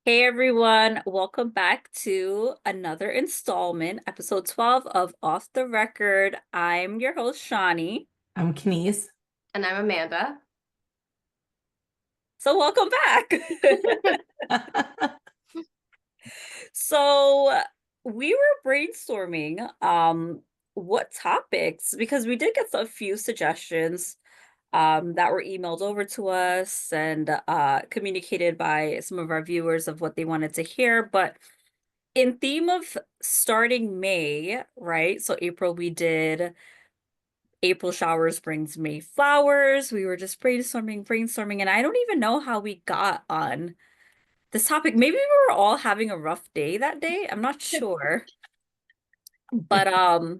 Hey everyone, welcome back to another installment, episode 12 of Off the Record. I'm your host, Shawnee. I'm Kenise. And I'm Amanda. So welcome back. So we were brainstorming what topics because we did get a few suggestions that were emailed over to us and communicated by some of our viewers of what they wanted to hear, but in theme of starting May, right? So April we did April showers brings May flowers. We were just brainstorming, and I don't even know how we got on this topic. Maybe we were all having a rough day that day. I'm not sure. But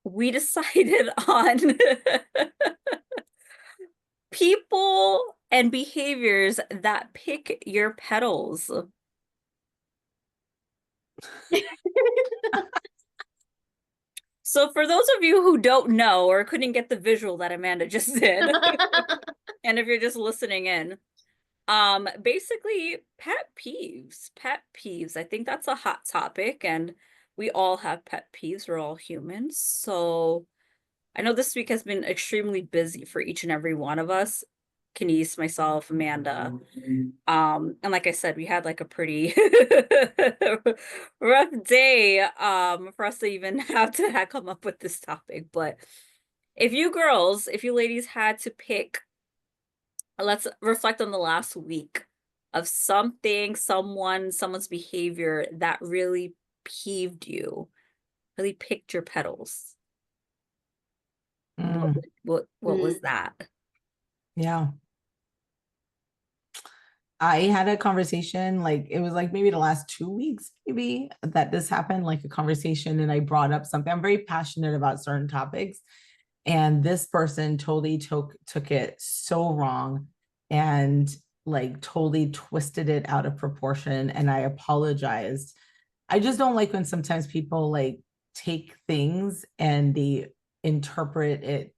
we decided on people and behaviors that pick your petals. So for those of you who don't know or couldn't get the visual that Amanda just did, and if you're just listening in, basically pet peeves. Pet peeves. I think that's a hot topic, and we all have pet peeves. We're all humans. So I know this week has been extremely busy for each and every one of us. Kenise, myself, Amanda. And like I said, we had like a pretty rough day for us to even have to come up with this topic. But if you ladies had to pick, let's reflect on the last week of something, someone's behavior that really peeved you, really picked your petals. What Mm, what was that? yeah. I had a conversation, like it was like maybe the last 2 weeks, maybe that this happened, like a conversation, and I brought up something. I'm very passionate about certain topics, and this person totally took it so wrong and like totally twisted it out of proportion. And I apologized. I just don't like when sometimes people like take things and they interpret it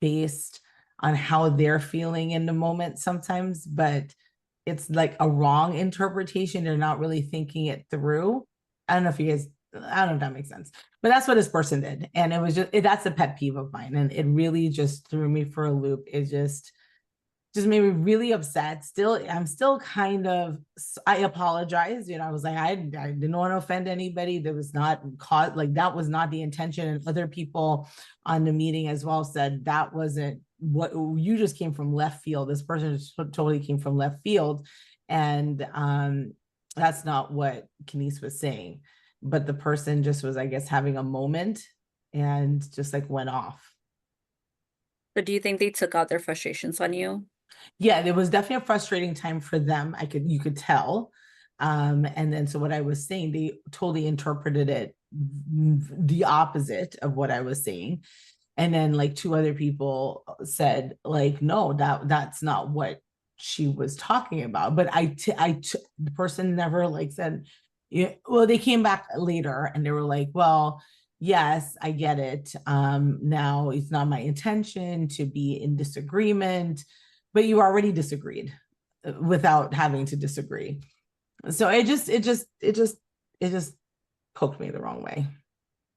based on how they're feeling in the moment sometimes, but it's like a wrong interpretation. They're not really thinking it through. I don't know if you guys, I don't know if that makes sense, but that's what this person did. And it was that's a pet peeve of mine. And it really just threw me for a loop. It just made me really upset. I'm still kind of, I apologize. I was like, I didn't want to offend anybody. That was not caught, like that was not the intention. And other people on the meeting as well said that wasn't what you just came from left field. This person just totally came from left field. And that's not what Kenise was saying. But the person just was, I guess, having a moment and just like went off. But do you think they took out their frustrations on you? Yeah, it was definitely a frustrating time for them. You could tell. And then so what I was saying, they totally interpreted it the opposite of what I was saying. And then like two other people said, like, no, that's not what she was talking about. But the person never like said, yeah, well, they came back later and they were like, well, yes, I get it. Now it's not my intention to be in disagreement, but you already disagreed without having to disagree. So it just poked me the wrong way.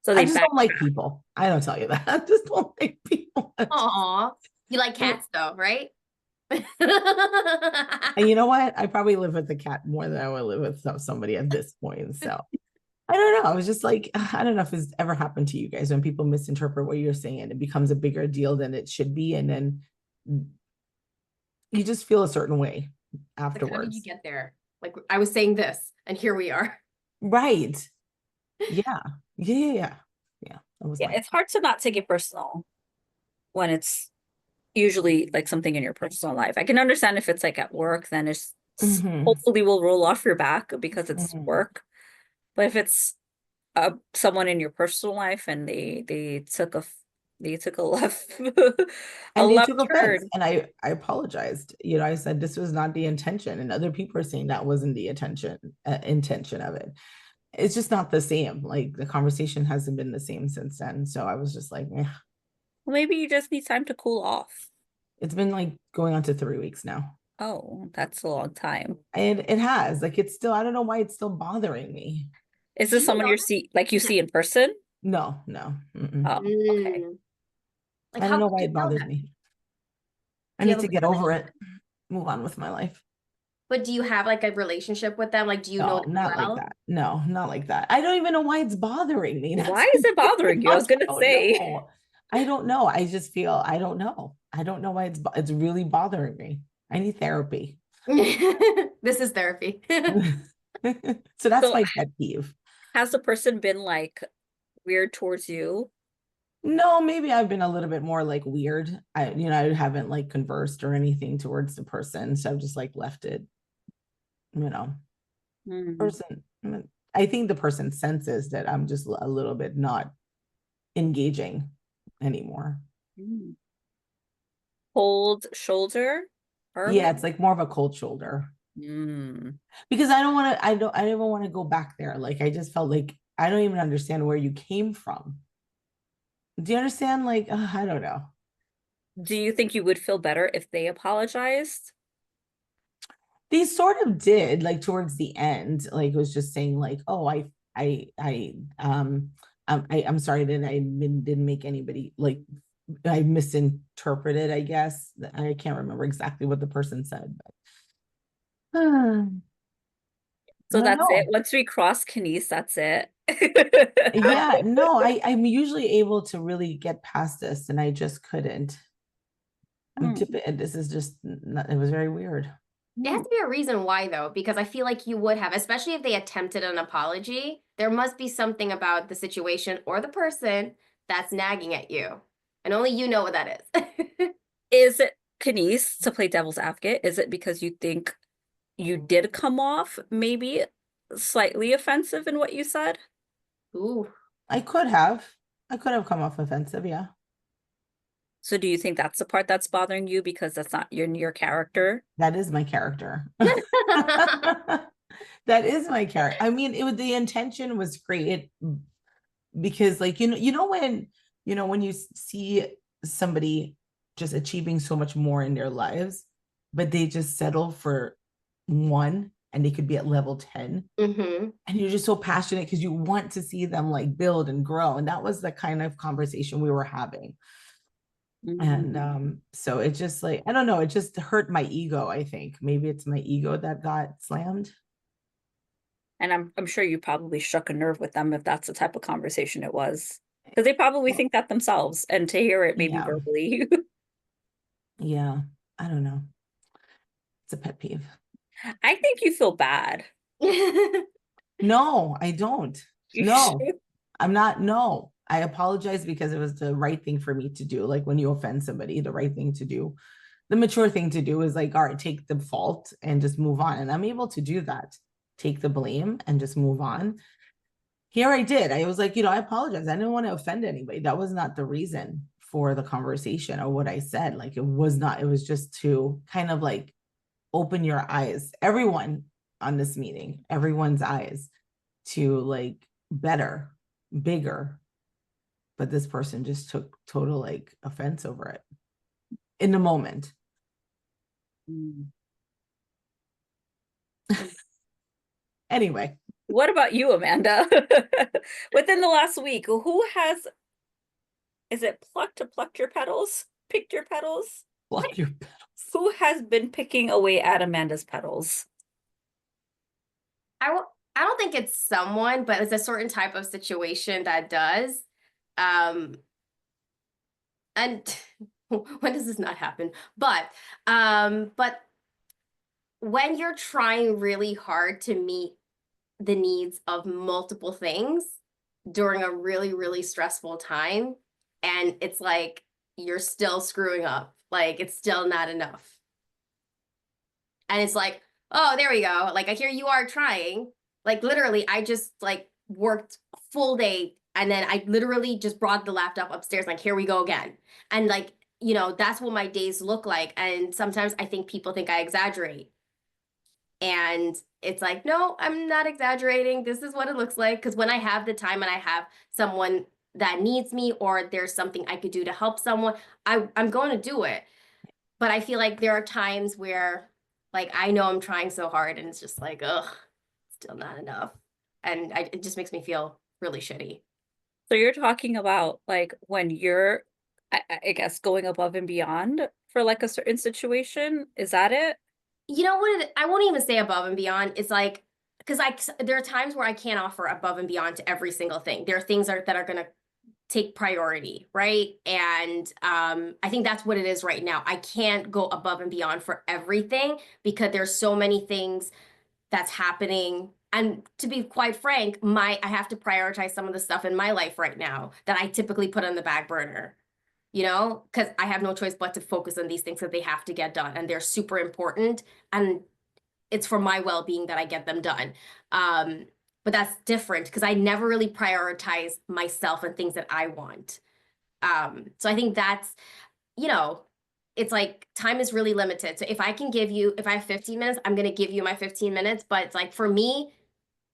So I they just don't like backtracked. people. I don't tell you that. I just don't like people. Aw. You like cats though, right? And you know what? I probably live with the cat more than I would live with somebody at this point. So I don't know. I was just like, I don't know if it's ever happened to you guys when people misinterpret what you're saying and it becomes a bigger deal than it should be. And then you just feel a certain way Like, how did you afterwards. get there? Like, I was saying this, and here we are. Right. Yeah. Yeah. Yeah. That was Yeah, my it's hard to not take it personal when it's usually like something in your personal life. I can understand if it's like at work, then it's Mhm. hopefully will roll off your back because it's Mhm. work. But if it's someone in your personal life and they took a left a And they left took offense. turn. And I apologized. I said this was not the intention. And other people are saying that wasn't the intention of it. It's just not the same. Like the conversation hasn't been the same since then. So I was just like, Maybe you just need time to cool off. it's been like going on to 3 weeks now. Oh, that's a long time. And it has, like, it's still, I don't know why it's still bothering me. Is Do this you someone know you that? see in person? No, no. Mm-mm. Oh, okay. Mm. Like, I don't how know did why you it know bothers that? me. I Do you need have to a good get over relationship? it, move on with my life. But do you have like a relationship with them? Like, do you know No, them not like well? that. No, not like that. I don't even know why it's bothering me. Why That's is it the bothering you? I was I gonna don't say. know. I don't know. I just feel I don't know. I don't know why it's really bothering me. I need therapy. This is therapy. So that's So my pet peeve. has the person been like weird towards you? No, maybe I've been a little bit more like weird. I haven't like conversed or anything towards the person. So I've just like left it, you know. Mm, Person, I think the person senses that I'm just a little bit not engaging anymore. mm. Cold shoulder? Firm? Yeah, it's like more of a cold shoulder Mm. because I don't want to go back there. Like I just felt like I don't even understand where you came from. Do you understand? Like, I don't know. Do you think you would feel better if they apologized? They sort of did like towards the end, like it was just saying like, oh, I'm sorry that didn't make anybody like I misinterpreted, I guess. I can't remember exactly what the person said, but I So don't that's it. know. Once we cross Kines, that's it. Yeah, no, I'm usually able to really get past this, and I just couldn't. I'm Hmm, tipping. This is just it was very weird. It has hmm. to be a reason why, though, because I feel like you would have, especially if they attempted an apology. There must be something about the situation or the person that's nagging at you. And only you know what that is. Is it Kines, to play devil's advocate? Is it because you think you did come off maybe slightly offensive in what you said? Ooh. I could have. I could have come off offensive, yeah. So do you think that's the part that's bothering you because that's not your character? That is my character. That is my character. I mean, the intention was great because like when you see somebody just achieving so much more in their lives, but they just settle for one and they could be at level 10 Hmm. and you're just so passionate because you want to see them like build and grow. And that was the kind of conversation we were having. And Mm. so it just like I don't know, it just hurt my ego. I think maybe it's my ego that got slammed. And I'm sure you probably struck a nerve with them if that's the type of conversation it was. Because they probably Well, think that themselves, and to hear it maybe yeah, verbally. yeah, I don't know. It's a pet peeve. I think you feel bad. No, I don't. You No, should. I'm not. No, I apologize because it was the right thing for me to do. Like when you offend somebody, the right thing to do, the mature thing to do is like, all right, take the fault and just move on. And I'm able to do that. Take the blame and just move on. Here I did. I was like, I apologize. I didn't want to offend anybody. That was not the reason for the conversation or what I said. Like it was not, it was just to kind of like open your eyes, everyone on this meeting, everyone's eyes to like better, bigger. But this person just took total like offense over it in the moment. Mm. Anyway, What about you, Amanda? Within the last week, who has, is it plucked your petals? Picked your petals? block your petals. Who has been picking away at Amanda's petals? I w I don't think it's someone, but it's a certain type of situation that does. Um, and when does this not happen? But when you're trying really hard to meet the needs of multiple things during a really, really stressful time, and it's like you're still screwing up, like it's still not enough. And it's like, oh, there we go. Like I hear you are trying. Like literally, I just like worked a full day and then I literally just brought the laptop upstairs, like, here we go again. And like, that's what my days look like. And sometimes I think people think I exaggerate. And it's like, no, I'm not exaggerating. This is what it looks like. Because when I have the time and I have someone that needs me or there's something I could do to help someone, I'm going to do it. But I feel like there are times where Like I know I'm trying so hard and it's just like, ugh, still not enough. And it just makes me feel really shitty. So you're talking about like when you're, I guess, going above and beyond for like a certain situation. Is that it? You know what? I won't even say above and beyond. It's like, because there are times where I can't offer above and beyond to every single thing. There are things that are going to take priority, right? And I think that's what it is right now. I can't go above and beyond for everything because there's so many things that's happening. And to be quite frank, I have to prioritize some of the stuff in my life right now that I typically put on the back burner, because I have no choice but to focus on these things that they have to get done and they're super important. And it's for my well-being that I get them done. Um, but that's different because I never really prioritize myself and things that I want. So I think that's, you know, it's like time is really limited. So if I have 15 minutes, I'm going to give you my 15 minutes. But it's like for me,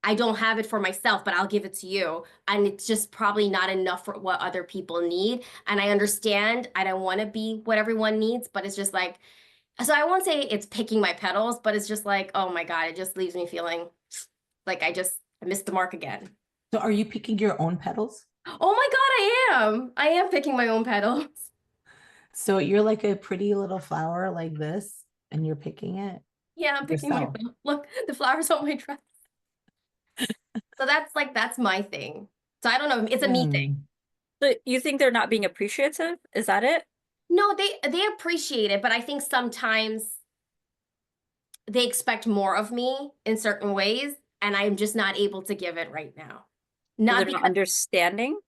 I don't have it for myself, but I'll give it to you. And it's just probably not enough for what other people need. And I understand I don't want to be what everyone needs, but it's just like, so I won't say it's picking my petals, but it's just like, oh my God, it just leaves me feeling like I missed the mark again. So are you picking your own petals? Oh my God, I am. I am picking my own petals. So you're like a pretty little flower like this, and you're picking it Yeah, I'm picking my yourself. petals. Look, the flowers on my dress. So that's my thing. So I don't know. It's a me thing. Hmm. So you think they're not being appreciative? Is that it? No, they appreciate it, but I think sometimes they expect more of me in certain ways, and I'm just not able to give it right now. So they're Not not because understanding?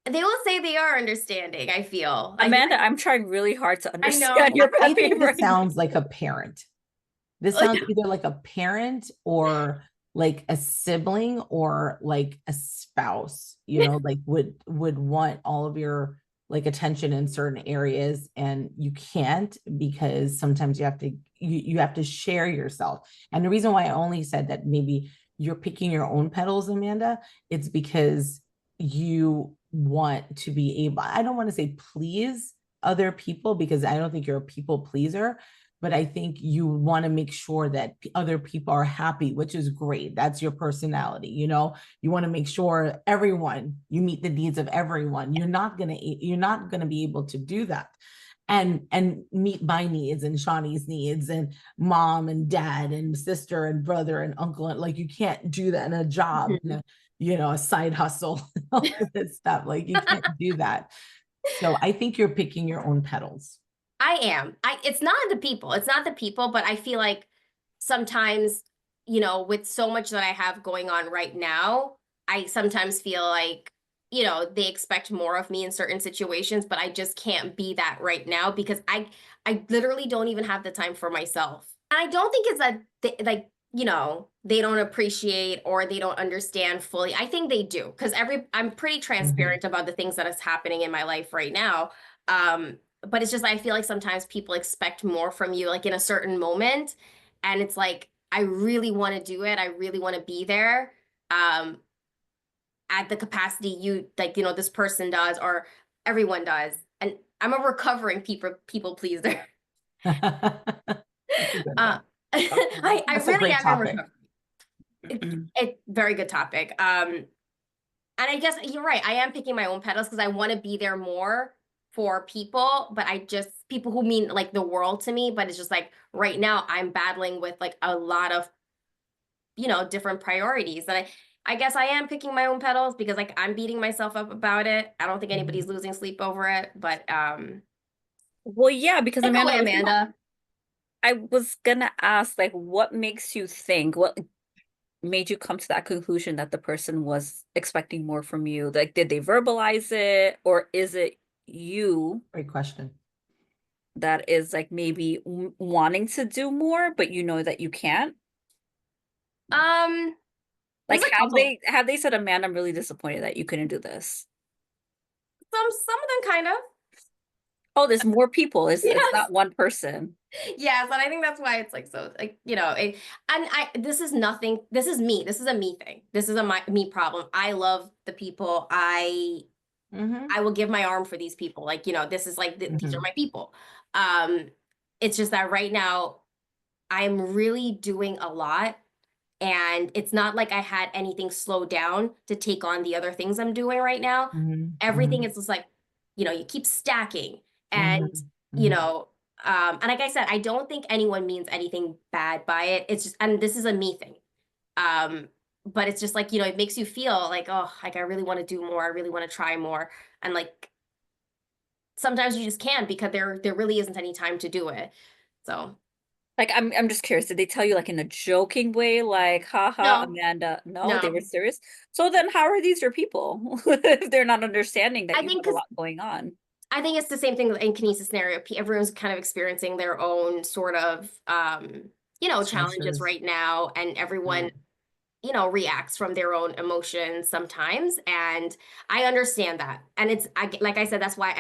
they will say they are understanding, I feel. Amanda, I'm trying really hard to I understand know. your I pet think peeve this right now. sounds like a parent. This sounds either like a parent or like a sibling or like a spouse, like would want all of your like attention in certain areas and you can't because sometimes you have to share yourself. And the reason why I only said that maybe you're picking your own petals, Amanda, it's because you want to be able, I don't want to say please other people because I don't think you're a people pleaser, but I think you want to make sure that other people are happy, which is great. That's your personality. You want to make sure you meet the needs of everyone. You're not gonna be able to do that and meet my needs and Shawnee's needs and mom and dad and sister and brother and uncle. And like you can't do that in a job, and a side hustle, all this stuff. Like you can't do that. So I think you're picking your own petals. I am. It's not the people. It's not the people, but I feel like sometimes, with so much that I have going on right now, I sometimes feel like, they expect more of me in certain situations, but I just can't be that right now because I literally don't even have the time for myself. And I don't think it's that like, they don't appreciate or they don't understand fully. I think they do because I'm pretty Mhm. transparent about the things that is happening in my life right now. But it's just I feel like sometimes people expect more from you like in a certain moment and it's like I really want to do it. I really want to be there um at the capacity you like this person does or everyone does. And I'm a recovering people pleaser. That's a good uh one. I That's a really great am in topic. recovery. It very good topic. And I guess you're right. I am picking my own petals because I want to be there more for people, but people who mean like the world to me. But it's just like right now I'm battling with like a lot of, different priorities. And I guess I am picking my own petals because like I'm beating myself up about it. I don't think anybody's Mhm. losing sleep over it, but Well, yeah, because take it Amanda, away, Amanda. I was gonna ask, like, what makes you think, what made you come to that conclusion that the person was expecting more from you? Like, did they verbalize it, or is it you Great question. that is like maybe wanting to do more, but you know that you can't? Um, there's Like, a have couple. they said, Amanda, I'm really disappointed that you couldn't do this? Some of them kind of. Oh, there's more people. It's Yes. not one person. Yes, and I think that's why it's like so like and I this is nothing. This is me. This is a me thing. This is a me problem. I love the people. Hmm. I will give my arm for these people. Like this is like these are Hmm. my people. Um, It's just that right now I'm really doing a lot. And it's not like I had anything slowed down to take on the other things I'm doing right now. Mhm, Everything mhm, is just like, you keep stacking. And, mhm, you mhm. know, and like I said, I don't think anyone means anything bad by it. It's just, and this is a me thing. Um, but it's just like, it makes you feel like, oh, like I really want to do more. I really want to try more. And like sometimes you just can't because there really isn't any time to do it. So Like, I'm just curious, did they tell you, like, in a joking way, like, "Haha, no, Amanda," no, they were no. serious? So then how are these your people if they're not understanding that I you think have a because lot going on? I think it's the same thing in Kinesis scenario. Everyone's kind of experiencing their own sort of, challenges Stressors. right now, and everyone, Yeah. reacts from their own emotions sometimes. And I understand that. And like I said, that's why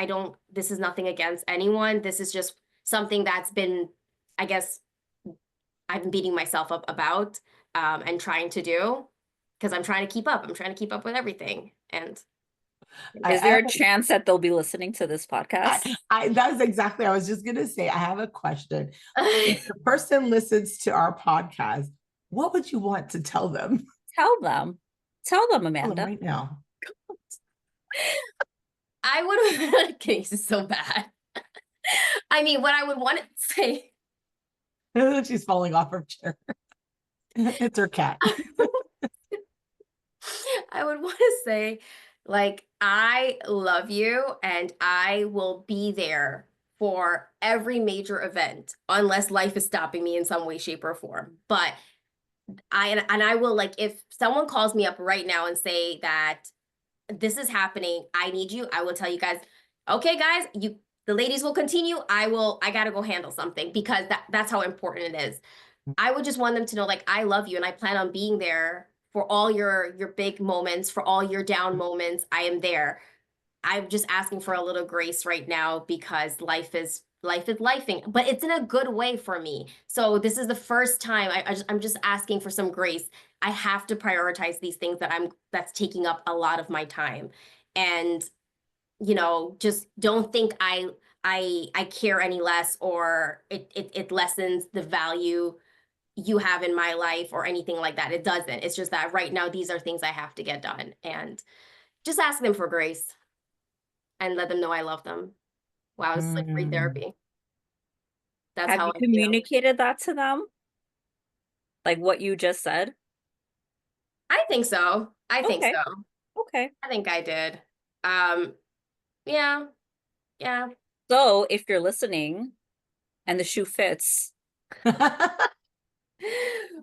this is nothing against anyone. This is just something that's been, I guess, I've been beating myself up about, and trying to do because I'm trying to keep up. I'm trying to keep up with everything. And I, Is I there have a chance that they'll be listening to this podcast? that's exactly, I was just gonna say, I have a question. If the person listens to our podcast, what would you want to tell them? Tell them. Tell them, Tell them Amanda. right now. I would, okay, this is so bad. I mean, what I would want to say, She's falling off her chair. It's her cat. I would want to say, like, I love you and I will be there for every major event, unless life is stopping me in some way, shape, or form. But I will, like, if someone calls me up right now and say that this is happening, I need you, I will tell you guys, okay, guys, the ladies will continue. I gotta go handle something because that's how important it is. I would just want them to know, like, I love you and I plan on being there for all your big moments, for all your down moments. I am there. I'm just asking for a little grace right now because life is lifing, but it's in a good way for me. So this is the first time I'm just asking for some grace. I have to prioritize these things that's taking up a lot of my time. And just don't think I care any less, or it lessens the value you have in my life or anything like that. It doesn't. It's just that right now these are things I have to get done, and just ask them for grace and let them know I love them. Wow, it's like free Mm. therapy. That's Have how you I feel. communicated that to them? Like what you just said? I think so. I think Okay. so. Okay. I think I did. Um, yeah, yeah. So if you're listening and the shoe fits,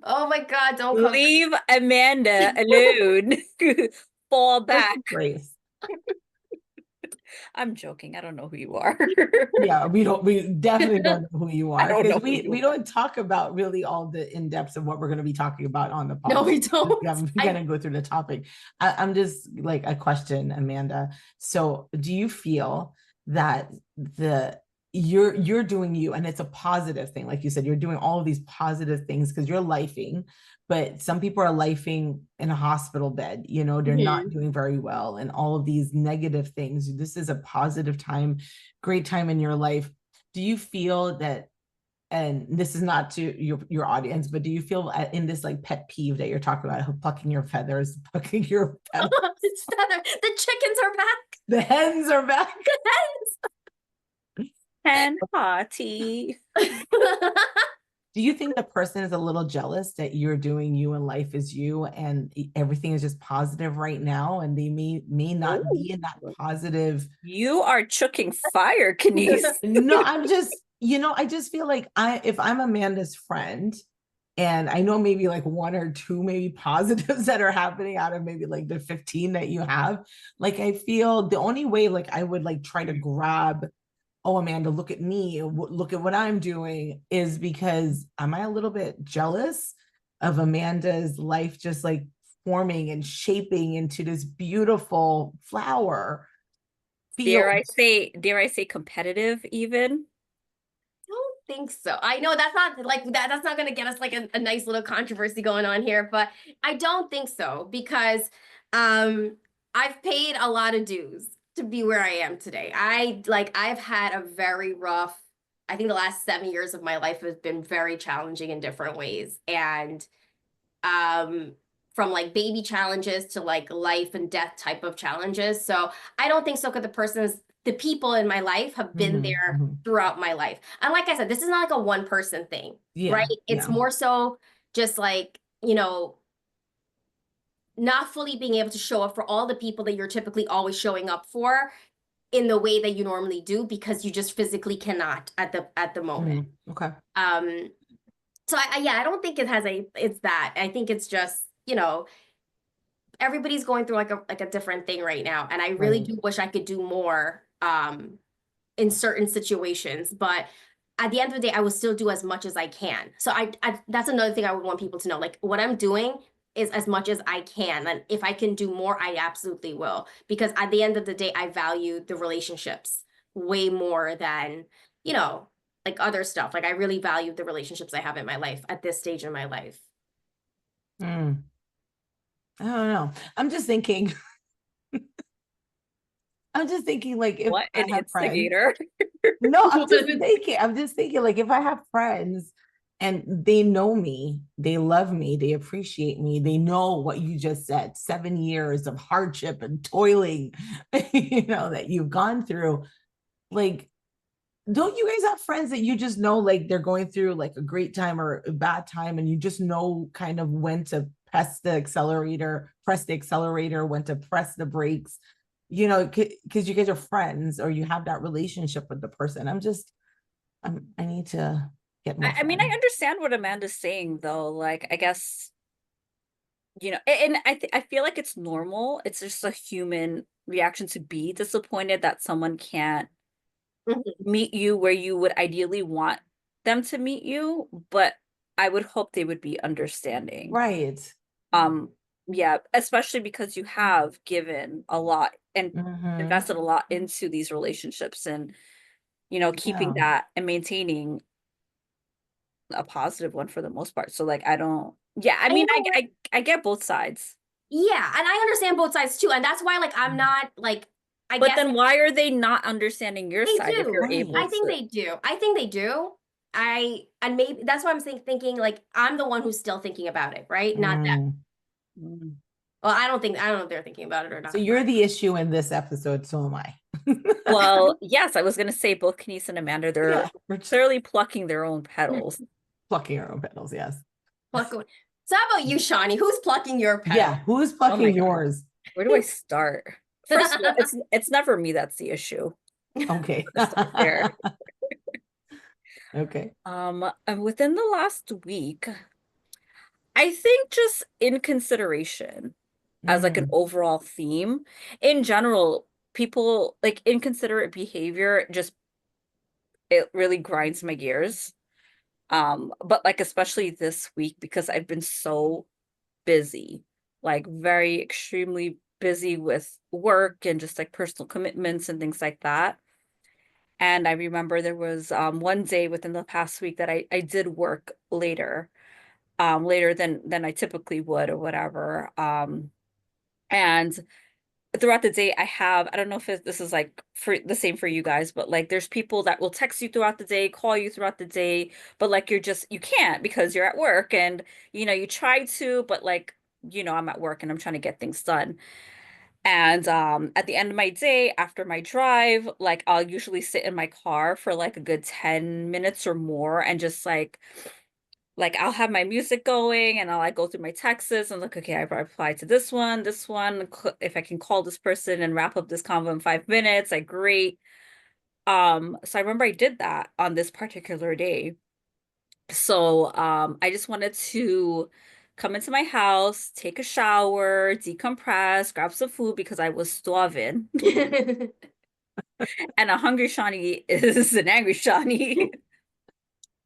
Oh my God, don't come leave Amanda for me. alone. Fall Give back. some grace. I'm joking. I don't know who you are. Yeah, we definitely don't know who you I are don't because know who we you we don't talk about really all the in-depths of what we're going to be talking about on the No, podcast. we don't. We I gotta go through the topic. I'm just like a question, Amanda. So do you feel that the you're doing you and it's a positive thing? Like you said, you're doing all of these positive things because you're lifing, but some people are lifing in a hospital bed, they're not Mhm. doing very well, and all of these negative things. This is a positive time, great time in your life. Do you feel that, and this is not to your audience, but do you feel in this like pet peeve that you're talking about, plucking your feathers, plucking your petals, It's feather. The chickens are back. the hens are back? Hen party. Do you think the person is a little jealous that you're doing you and life is you and everything is just positive right now, and they may not Ooh. be in that positive? You are chucking fire, Kenise. No, I'm just, I just feel like if I'm Amanda's friend, and I know maybe like one or two maybe positives that are happening out of maybe like the 15 that you have, like I feel the only way like I would like try to grab, oh Amanda, look at me, look at what I'm doing, is because am I a little bit jealous of Amanda's life just like forming and shaping into this beautiful flower field? Dare I say competitive even? Don't think so. I know that's not like that. That's not going to get us like a nice little controversy going on here, but I don't think so because um, I've paid a lot of dues to be where I am today. I've had a very rough, I think the last 7 years of my life has been very challenging in different ways. And um, from like baby challenges to like life and death type of challenges. So I don't think so, because the people in my life have been Mhm, there mhm. throughout my life. And like I said, this is not like a one person thing, right? Yeah, It's yeah. more so just like, not fully being able to show up for all the people that you're typically always showing up for in the way that you normally do, because you just physically cannot at the moment. Okay. Um, so yeah, I don't think it's that. I think it's just, everybody's going through like a different thing right now. And I really Right. do wish I could do more in certain situations. But at the end of the day, I will still do as much as I can. So I that's another thing I would want people to know. Like, what I'm doing is as much as I can. And if I can do more, I absolutely will. Because at the end of the day, I value the relationships way more than, you know, like other stuff. Like, I really value the relationships I have in my life at this stage in my life. Mm. I don't know. I'm just thinking, like if What I an have friends. instigator. No, I'm just thinking, like if I have friends and they know me, they love me, they appreciate me, they know what you just said, 7 years of hardship and toiling, that you've gone through. Like, don't you guys have friends that you just know, like they're going through like a great time or a bad time, and you just know kind of when to press the accelerator, when to press the brakes, because you guys are friends or you have that relationship with the person. I need to get more I mean, I friends. understand what Amanda's saying though. Like, I guess, and I feel like it's normal. It's just a human reaction to be disappointed that someone can't Mhm. meet you where you would ideally want them to meet you, but I would hope they would be understanding. Right. Um, yeah, especially because you have given a lot and Hmm. invested a lot into these relationships, and keeping Yeah. that and maintaining a positive one for the most part. So like I don't yeah, I And you mean know what? I get both sides. Yeah, and I understand both sides too. And that's why, like, I'm not like, I But guess then why are they not understanding your they side if do. you're able I Right. think to? they do. I think they do. And maybe that's why I'm thinking like I'm the one who's still thinking about it, right? Not that. Mm. Mm. Well, I don't know if they're thinking about it or So not, but you're the issue in this episode, so am I. Well, yes, I was gonna say both Kenise and Amanda, they're Yeah, we're just clearly plucking their own petals. plucking our own petals. Yes. pluck away. So how about you, Shawnee? Who's plucking your Yeah. petal? Who's Oh my plucking God. yours? Where do I start? First of all, it's never me that's the issue. Okay. Let's start there. Okay. And within the last week, I think just in consideration as like an Mm. overall theme, in general, people like inconsiderate behavior just it really grinds my gears. But like especially this week because I've been so busy, like very extremely busy with work and just like personal commitments and things like that. And I remember there was one day within the past week that I did work later than I typically would or whatever. And throughout the day I don't know if this is like for the same for you guys, but like there's people that will text you throughout the day, call you throughout the day, but like you can't because you're at work, and you try to, but like I'm at work and I'm trying to get things done. And at the end of my day after my drive, like I'll usually sit in my car for like a good 10 minutes or more and just like I'll have my music going and I'll like go through my texts and look, okay, I replied to this one. If I can call this person and wrap up this convo in 5 minutes, like great. So I remember I did that on this particular day. So I just wanted to come into my house, take a shower, decompress, grab some food because I was starving. And a hungry Shawnee is an angry Shawnee.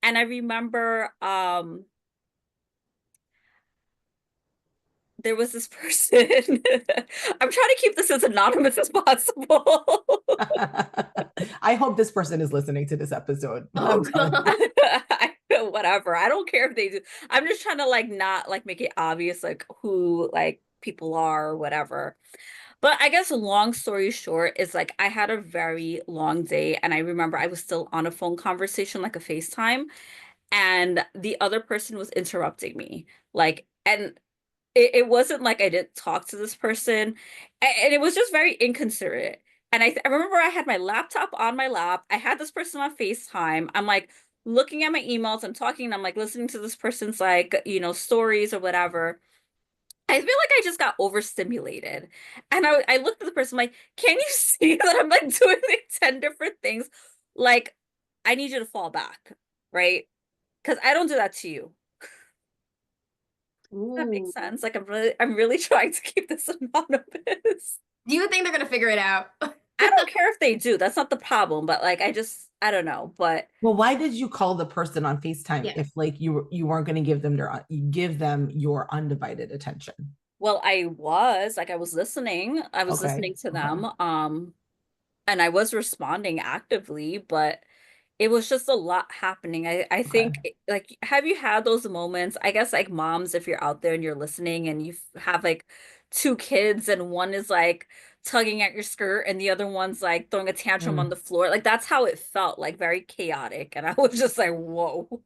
And I remember there was this person. I'm trying to keep this as anonymous as possible. I hope this person is listening to this episode. Oh I'm telling you. God. Whatever. I don't care if they do. I'm just trying to like not like make it obvious like who like people are or whatever. But I guess long story short is like I had a very long day and I remember I was still on a phone conversation, like a FaceTime, and the other person was interrupting me. Like, and it wasn't like I didn't talk to this person, and it was just very inconsiderate. And I remember I had my laptop on my lap. I had this person on FaceTime. I'm like looking at my emails, I'm talking, and I'm like listening to this person's like, stories or whatever. I feel like I just got overstimulated. And I looked at the person like, can you see that I'm like doing like 10 different things? Like, I need you to fall back, right? Because I don't do that to you. That makes Ooh. sense. Like I'm really trying to keep this anonymous. Do you think they're gonna figure it out? I don't care if they do. That's not the problem. But like I don't know. But Well, why did you call the person on FaceTime Yeah. if like you weren't going to give them your undivided attention? well, I was listening. I was Okay. listening to Okay. them. And I was responding actively, but it was just a lot happening. I Okay. think like have you had those moments? I guess like moms, if you're out there and you're listening and you have like two kids and one is like tugging at your skirt and the other one's like throwing a tantrum on Mm, the floor. Like that's how it felt, like very chaotic. And I was just like, whoa,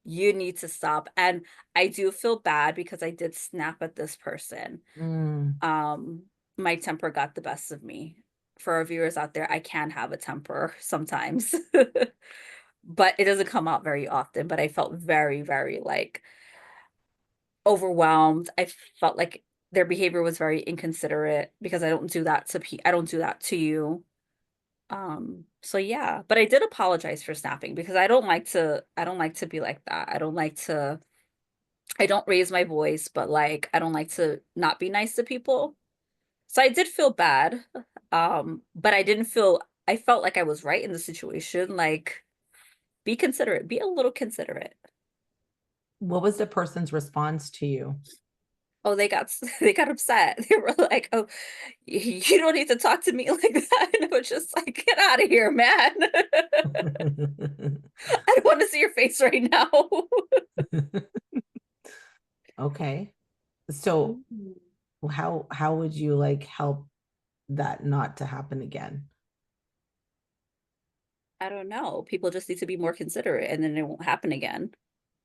you need to stop. And I do feel bad because I did snap at this person. mm. Um, my temper got the best of me. For our viewers out there, I can have a temper sometimes. But it doesn't come out very often. But I felt very, very like overwhelmed. I felt like their behavior was very inconsiderate because I don't do that to you. So yeah, but I did apologize for snapping because I don't like to be like that. I don't raise my voice, but like I don't like to not be nice to people. So I did feel bad. But I felt like I was right in the situation. Like, be considerate, be a little considerate. What was the person's response to you? Oh, they got upset. They were like, "Oh, you don't need to talk to me like that." And I was just like, "Get out of here, man. I don't want to see your face right now." Okay. So Mm. how would you like help that not to happen again? I don't know. People just need to be more considerate and then it won't happen again.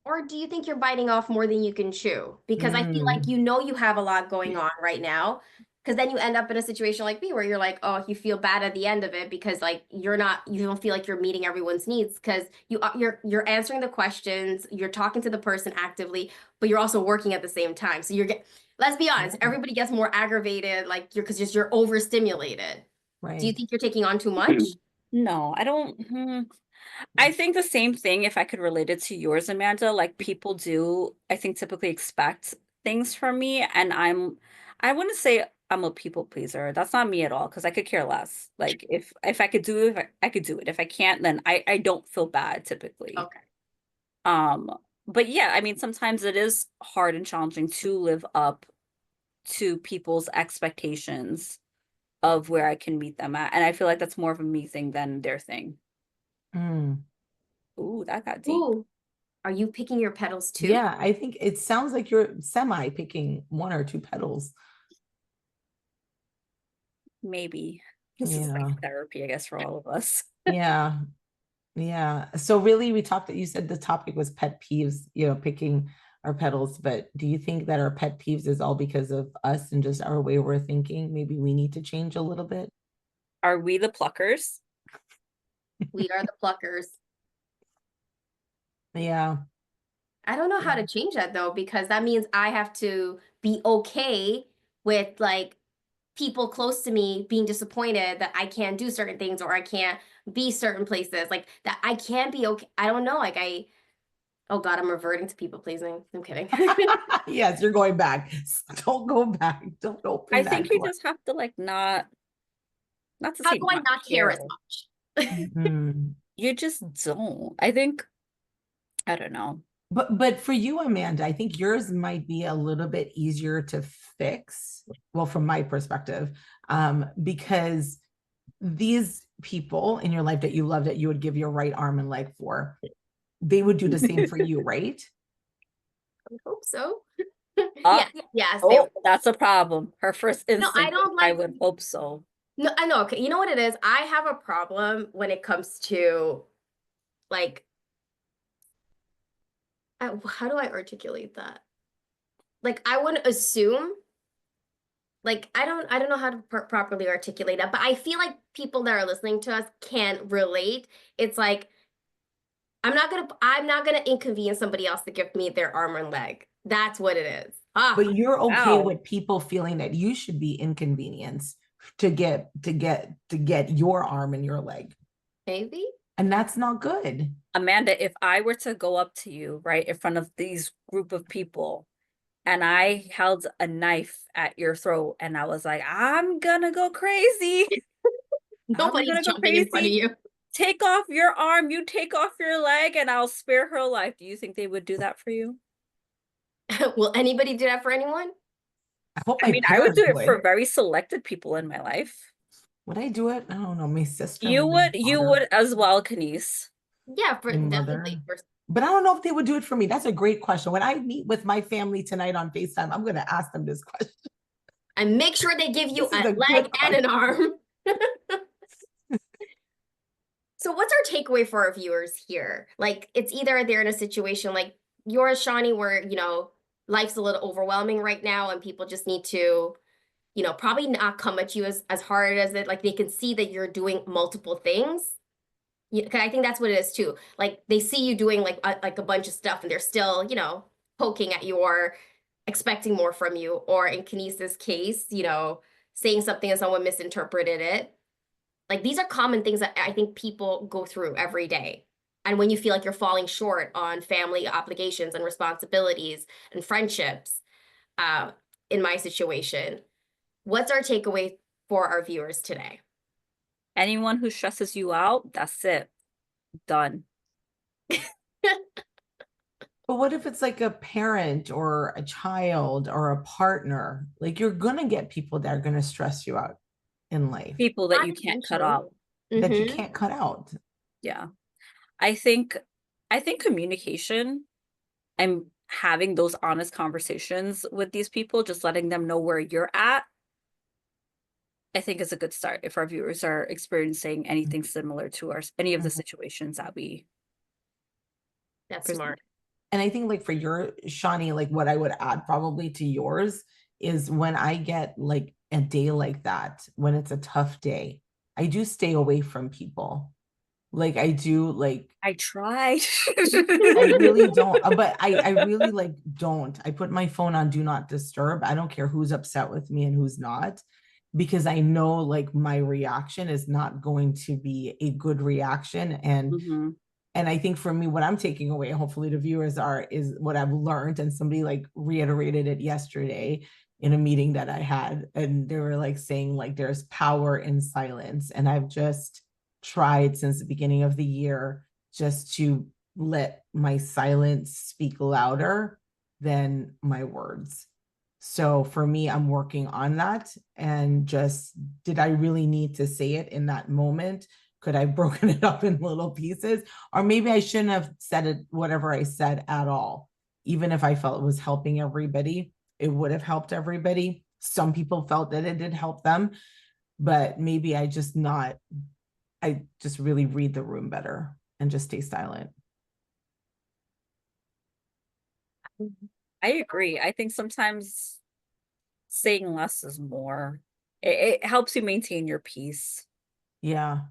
Or do you think you're biting off more than you can chew? Because I feel like Mm, you know you have a lot going on right now. Because then you end up in a situation like me where you're like, oh, you feel bad at the end of it because like you don't feel like you're meeting everyone's needs because you're answering the questions, you're talking to the person actively, but you're also working at the same time. So let's be honest, yeah, everybody gets more aggravated like you're because just you're overstimulated. Do you right. think you're taking on too much? No, I don't. I think the same thing if I could relate it to yours, Amanda. Like people do, I think typically expect things from me, and I wouldn't say I'm a people pleaser. That's not me at all, because I could care less. Like if I could do it, I could do it. If I can't, then I don't feel bad typically. Okay. Um, but yeah, I mean sometimes it is hard and challenging to live up to people's expectations of where I can meet them at, and I feel like that's more of a me thing than their thing. Mm. Ooh, that got deep. Ooh, are you picking your petals too? Yeah, I think it sounds like you're semi picking one or two petals. Maybe. This is like Yeah. therapy, I guess, for all of us. Yeah. Yeah. So really you said the topic was pet peeves, picking our petals, but do you think that our pet peeves is all because of us and just our way we're thinking? Maybe we need to change a little bit. Are we the pluckers? We are the pluckers. Yeah. I don't know how to change that though, because that means I have to be okay with like people close to me being disappointed that I can't do certain things or I can't be certain places. Like that I can be okay. I don't know. Oh God, I'm reverting to people pleasing. I'm kidding. Yes, you're going back. Don't go back. Don't I open think that you door. just have to like not to How say do I not not care as care. much? Mhm. You just don't. I think I don't know. But for you, Amanda, I think yours might be a little bit easier to fix. Well, from my perspective, because these people in your life that you love that you would give your right arm and leg for, they would do the same for you, right? I hope so. Uh, Yes, yes, they oh, that's a problem. Her first no, I instinct, don't I like would hope so. no, I know, okay. You know what it is? I have a problem when it comes to like how do I articulate that? Like I wouldn't assume like I don't know how to properly articulate that, but I feel like people that are listening to us can relate. It's like I'm not gonna inconvenience somebody else to give me their arm and leg. That's what it is. Ah, But you're okay Wow. with people feeling that you should be inconvenienced to get your arm and your leg. maybe. And that's not good. Amanda, if I were to go up to you, right, in front of these group of people, and I held a knife at your throat and I was like, I'm gonna go crazy. I'm Nobody's gonna go jumping in front of crazy. you. Take off your arm, you take off your leg, and I'll spare her life. Do you think they would do that for you? Will anybody do that for anyone? I hope I my mean, I would parents do it for would. very selected people in my life. Would I do it? I don't know. My sister, You my would, you daughter, would as well, Kenise. Yeah, for my definitely mother. for But I don't know if they would do it for me. That's a great question. When I meet with my family tonight on FaceTime, I'm going to ask them this question. and make sure they give you This is a a leg good and an question. arm. So what's our takeaway for our viewers here? Like it's either they're in a situation like yours, Shawnee, where life's a little overwhelming right now and people just need to, probably not come at you as hard as it like they can see that you're doing multiple things. Yeah, 'cause I think that's what it is too. Like they see you doing like a bunch of stuff and they're still, poking at you or expecting more from you. Or in Kinesis' case, saying something and someone misinterpreted it. Like these are common things that I think people go through every day. And when you feel like you're falling short on family obligations and responsibilities and friendships, uh, in my situation, what's our takeaway for our viewers today? Anyone who stresses you out, that's it. Done. But what if it's like a parent or a child or a partner? Like you're going to get people that are going to stress you out in life People that you That's can't cut true. off. that you Mm-hmm. can't cut out. Yeah. I think I think communication and having those honest conversations with these people, just letting them know where you're at, I think is a good start if our viewers are experiencing anything similar to any of the Mhm. situations that we That's present. smart. And I think like for your Shawnee, like what I would add probably to yours is when I get like a day like that, when it's a tough day, I do stay away from people. Like I do like I tried. I really don't, but I really like don't. I put my phone on do not disturb. I don't care who's upset with me and who's not, because I know like my reaction is not going to be a good reaction. Mhm. And I think for me, what I'm taking away, hopefully the viewers are, is what I've learned. And somebody like reiterated it yesterday in a meeting that I had. And they were like saying like there's power in silence. And I've just tried since the beginning of the year just to let my silence speak louder than my words. So for me, I'm working on that. And just, did I really need to say it in that moment? Could I have broken it up in little pieces? Or maybe I shouldn't have said it, whatever I said at all. Even if I felt it was helping everybody, it would have helped everybody. Some people felt that it did help them, but maybe I just really read the room better and just stay silent. I agree. I think sometimes saying less is more. It helps you maintain your peace. Yeah.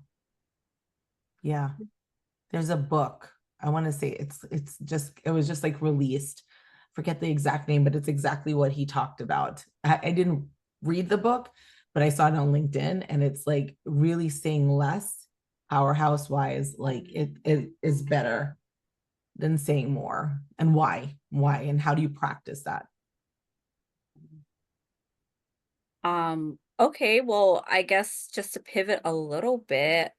Yeah. There's a book. I want to say it was just like released. Forget the exact name, but it's exactly what he talked about. I didn't read the book, but I saw it on LinkedIn and it's like really saying less powerhouse wise, like it is better than saying more. And why and how do you practice that? Okay, well, I guess just to pivot a little bit,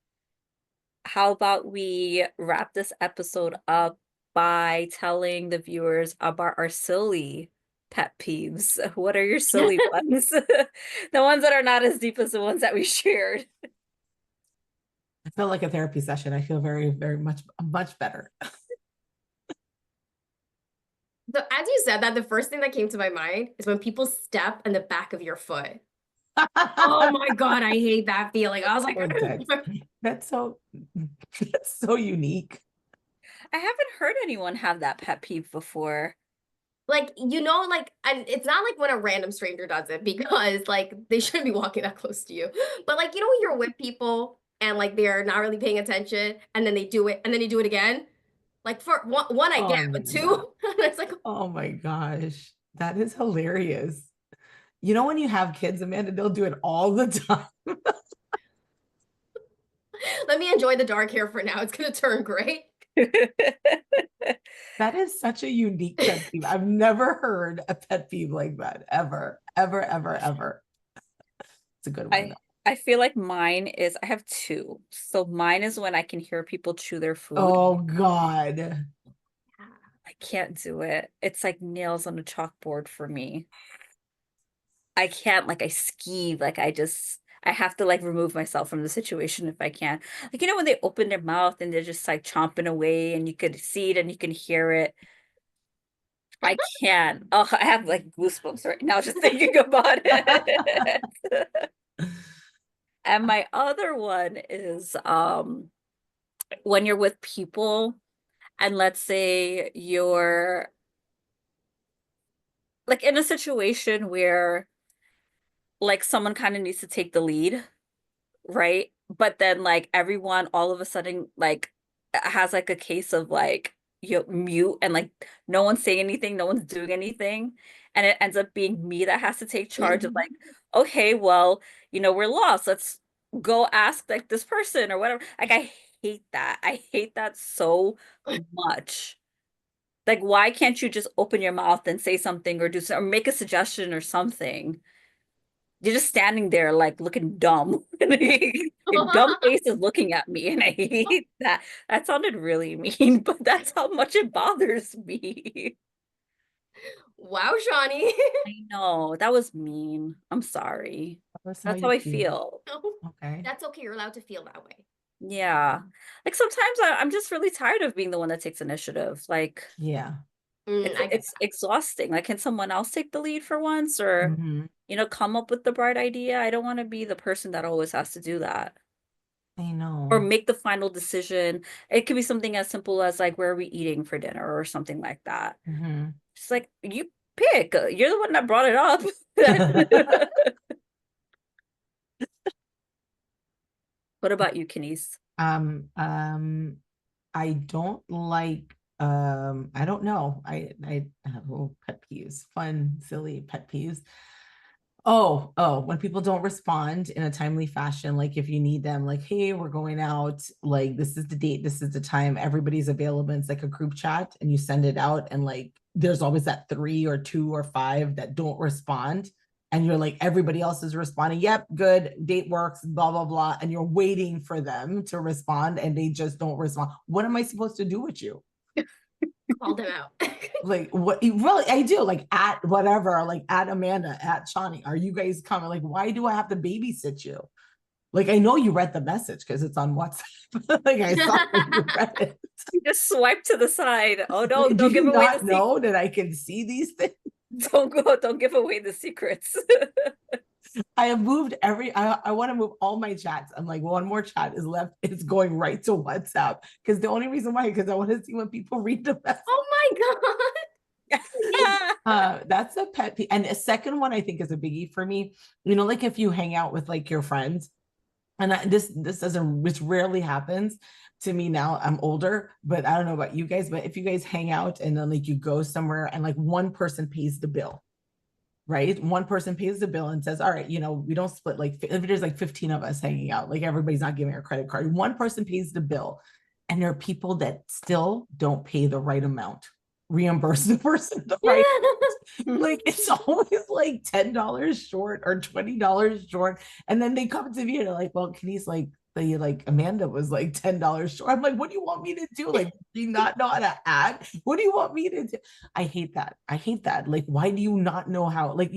how about we wrap this episode up by telling the viewers about our silly pet peeves? What are your silly ones? The ones that are not as deep as the ones that we shared. I feel like a therapy session. I feel very, very much better. So as you said that, the first thing that came to my mind is when people step in the back of your foot. Oh my God, I hate that feeling. I was like, Oh, that's so that's so unique. I haven't heard anyone have that pet peeve before. like, you know, like, and it's not like when a random stranger does it because like they shouldn't be walking that close to you. But like, you know, when you're with people and like they're not really paying attention and then they do it and then they do it again. Like for one I Oh, get, but Amanda. two, it's like, Oh my gosh. That is hilarious. You know, when you have kids, Amanda, they'll do it all the time. let me enjoy the dark hair for now. It's gonna turn gray. That is such a unique pet peeve. I've never heard a pet peeve like that ever, ever, ever, ever. It's a good one I though. I feel like mine is I have two. So mine is when I can hear people chew their food. Oh God. I can't do it. It's like nails on a chalkboard for me. I can't like I skeeve like I have to like remove myself from the situation if I can. Like you know when they open their mouth and they're just like chomping away and you could see it and you can hear it. I can't. Oh, I have like goosebumps right now just thinking about it. And my other one is when you're with people and let's say you're like in a situation where like someone kind of needs to take the lead, right? But then like everyone all of a sudden like has like a case of like you mute and like no one's saying anything, no one's doing anything. And it ends up being me that has to take charge of like, okay, well, we're lost. Let's go ask like this person or whatever. Like I hate that. I hate that so much. Like, why can't you just open your mouth and say something or do something or make a suggestion or something? You're just standing there like looking dumb. Your dumb face is looking at me, and I hate that. That sounded really mean, but that's how much it bothers me. Wow, Shawnee. I know that was mean. I'm sorry. That's how That's how you I feel. feel. Okay. That's okay. You're allowed to feel that way. Yeah. Like sometimes I'm just really tired of being the one that takes initiative. Like Yeah. I get it's exhausting. Like, can someone else take the lead for once or, Hmm. come up with the bright idea? I don't want to be the person that always has to do that. I Or know. make the final decision. It could be something as simple as like, where are we eating for dinner or something like that. Hmm. Just like, you pick. You're the one that brought it up. What about you, Kenise? um, um, I don't like I don't know. I have little pet peeves, fun, silly pet peeves. Oh, when people don't respond in a timely fashion, like if you need them, like, hey, we're going out, like this is the date, this is the time, everybody's available. It's like a group chat and you send it out, and like there's always that three or two or five that don't respond. And you're like, everybody else is responding. Yep, good, date works, blah, blah, blah. And you're waiting for them to respond and they just don't respond. What am I supposed to do with you? called him out. Like what really I do, like at whatever, like at Amanda, at Shawnee, are you guys coming? Like, why do I have to babysit you? Like, I know you read the message because it's on WhatsApp. Like I saw that you read it. You just swipe to the side. Oh no, Do don't give you away the not secret. know that I can see these things? Don't give away the secrets. I have moved I want to move all my chats. I'm like, one more chat is left. It's going right to WhatsApp. Because the only reason why, because I want to see when people read the message. Oh my God. That's a pet peeve. And a second one I think is a biggie for me. Like if you hang out with like your friends, and this doesn't, which rarely happens to me now. I'm older, but I don't know about you guys. But if you guys hang out and then like you go somewhere and like one person pays the bill, right? One person pays the bill and says, all right, we don't split, like if there's like 15 of us hanging out, like everybody's not giving a credit card. One person pays the bill, and there are people that still don't pay the right amount, reimburse the person the right. Like it's always like $10 short or $20 short. And then they come to me and they're like, well, Kenny's like Amanda was like $10 short. I'm like, what do you want me to do? Like, do you not know how to add? What do you want me to do? I hate that. I hate that. Like, why do you not know how? Like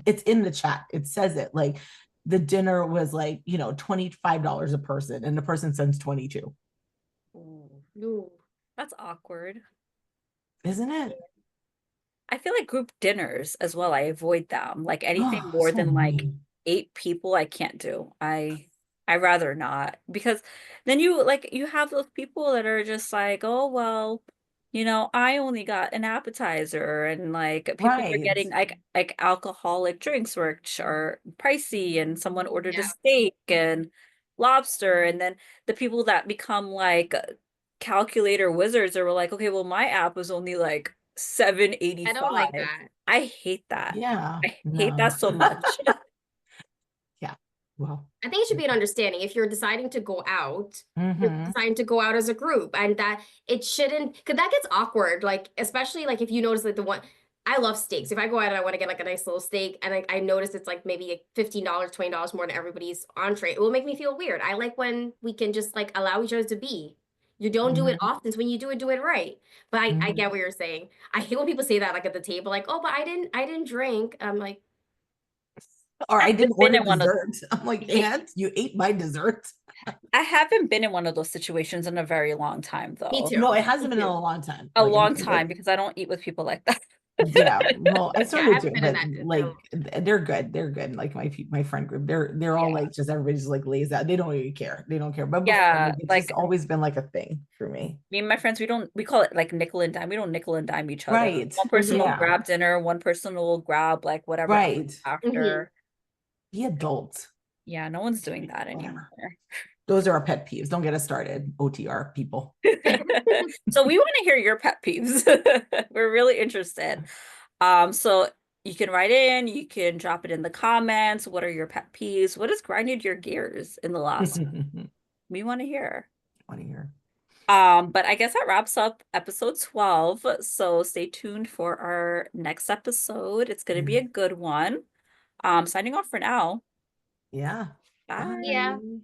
it's in the chat. It says it. Like the dinner was like, $25 a person, and the person sends 22. Ooh, no, that's awkward. Isn't it? I feel like group dinners as well. I avoid them. Like anything Oh, more so than like annoying. 8 people, I can't do. I rather not because then you have those people that are just like, oh well, I only got an appetizer and like people are Right. getting like alcoholic drinks which are pricey and someone ordered a Yeah. steak and lobster and then the people that become like calculator wizards or were like, okay, well my app was only like I don't like 7.85. that. I hate that. Yeah. I hate No. that so much. Yeah. Well. I think it should be an understanding. If you're deciding to go out, you're Mm-hmm. deciding to go out as a group, and that it shouldn't, because that gets awkward. Like, especially like if you notice like the one, I love steaks. If I go out and I want to get like a nice little steak, and like I notice it's like maybe like $15, $20 more than everybody's entree, it will make me feel weird. I like when we can just like allow each other to be. You don't do it Mm-hmm. often, so when you do it right. But I Mm-hmm. get what you're saying. I hate when people say that like at the table, like, oh, but I didn't drink. I'm like, Or I I haven't didn't been order in one of dessert. I'm like, and you ate my dessert. I haven't been in one of those situations in a very long time me though. No, too. it Me hasn't been in too. a long time. A Like, long but time because I don't eat with people like that. yeah, well, I Yeah, I started haven't to, been in but that. like they're good. They're good. Like my friend group, they're all Yeah. like just everybody's like lays out. They don't really care. They don't care. But before, Yeah, like it's just like always been like a thing for me. me and my friends, we call it like nickel and dime. We don't nickel and dime each other. Right. One person will Mhm. Yeah. grab dinner, one person will grab like whatever else Right. Mhm. after. Be adults. Yeah, no one's doing that anymore. Whatever. Those are our pet peeves. Don't get us started, OTR people. So we want to hear your pet peeves. We're really interested. So you can write in, you can drop it in the comments. What are your pet peeves? What has grinded your gears in the last? Want We want to hear. to hear? But I guess that wraps up episode 12. So stay tuned for our next episode. It's going to be a good one. Signing off for now. Yeah. Bye. Yeah. Bye.